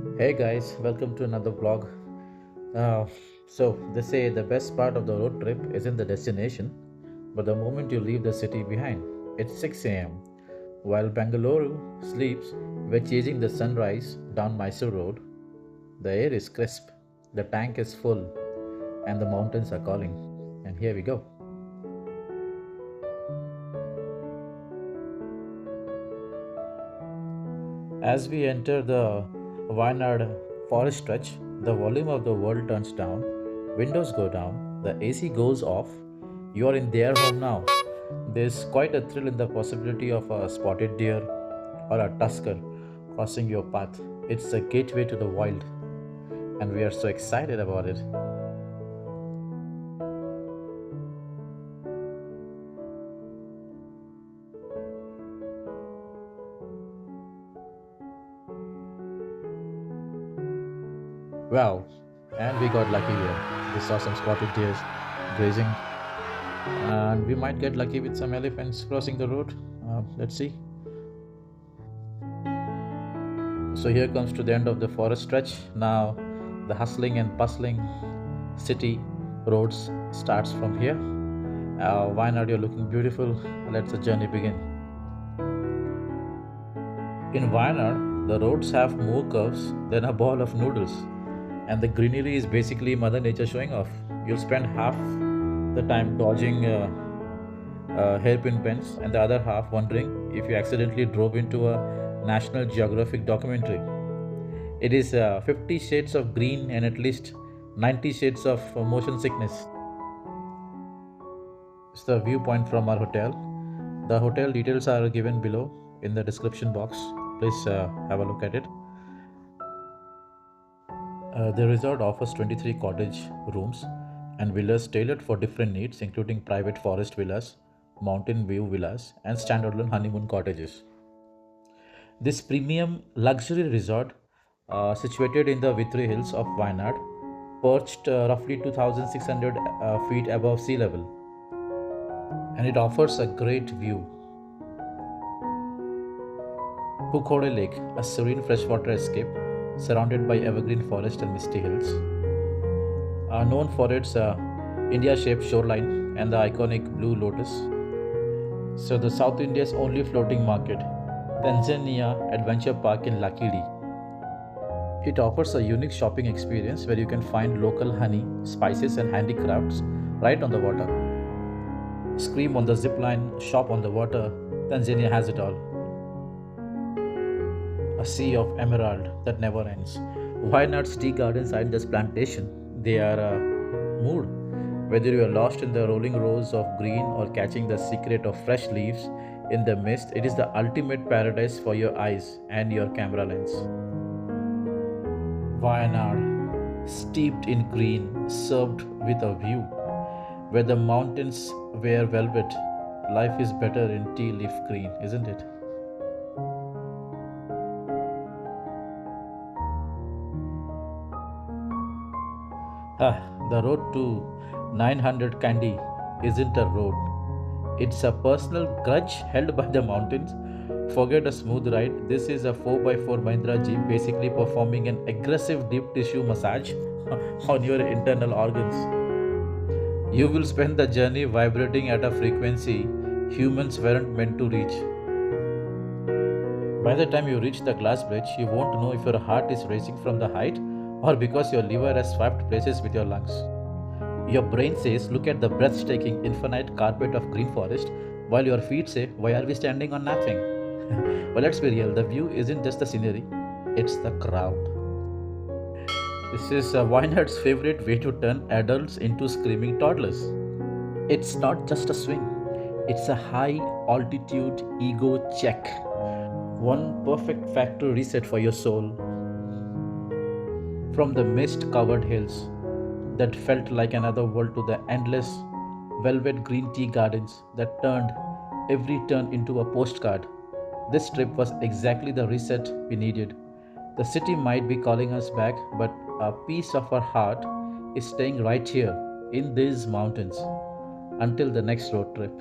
Hey guys, welcome to another vlog. Uh, so, they say the best part of the road trip isn't the destination, but the moment you leave the city behind. It's 6 a.m. While Bangalore sleeps, we're chasing the sunrise down Mysore Road. The air is crisp, the tank is full, and the mountains are calling. And here we go. As we enter the Wayanad forest stretch, the volume of the world turns down, windows go down, the AC goes off. You are in their home now. There's quite a thrill in the possibility of a spotted deer or a tusker crossing your path. It's a gateway to the wild, and we are so excited about it. Wow, and we got lucky here. We saw some spotted deers grazing, and we might get lucky with some elephants crossing the road. Let's see. So here comes to the end of the forest stretch. Now the hustling and bustling city roads starts from here. Why not? You're looking beautiful. Let the journey begin. In Wayanad, the roads have more curves than a ball of noodles, and the greenery is basically Mother Nature showing off. You'll spend half the time dodging hairpin bends, and the other half wondering if you accidentally drove into a National Geographic documentary. It is 50 shades of green and at least 90 shades of motion sickness. It's the viewpoint from our hotel. The hotel details are given below in the description box. Please have a look at it. The resort offers 23 cottage rooms and villas tailored for different needs, including private forest villas, mountain view villas, and standalone honeymoon cottages. This premium luxury resort, situated in the Vythiri hills of Wayanad, perched roughly 2,600 feet above sea level, and it offers a great view. Pookode Lake, a serene freshwater escape surrounded by evergreen forest and misty hills, are known for its India-shaped shoreline and the iconic Blue Lotus. So the South India's only floating market, Tanzania Adventure Park in Lakidi. It offers a unique shopping experience where you can find local honey, spices, and handicrafts right on the water. Scream on the zip line, shop on the water. Tanzania has it all. A sea of emerald that never ends. Wayanad's tea gardens aren't just plantation, they are a mood. Whether you are lost in the rolling rows of green or catching the secret of fresh leaves in the mist, it is the ultimate paradise for your eyes and your camera lens. Wayanad, steeped in green, served with a view. Where the mountains wear velvet, life is better in tea leaf green, isn't it? The road to 900 Kandi isn't a road. It's a personal grudge held by the mountains. Forget a smooth ride. This is a 4x4 Mahindra Jeep basically performing an aggressive deep tissue massage on your internal organs. You will spend the journey vibrating at a frequency humans weren't meant to reach. By the time you reach the glass bridge, you won't know if your heart is racing from the height or because your liver has swapped places with your lungs. Your brain says, look at the breathtaking infinite carpet of green forest, while your feet say, why are we standing on nothing? But let's be real, the view isn't just the scenery, it's the crowd. This is Wayanad's favorite way to turn adults into screaming toddlers. It's not just a swing, it's a high altitude ego check. One perfect factory reset for your soul. From the mist covered hills that felt like another world to the endless velvet green tea gardens that turned every turn into a postcard. This trip was exactly the reset we needed. The city might be calling us back, but a piece of our heart is staying right here in these mountains until the next road trip.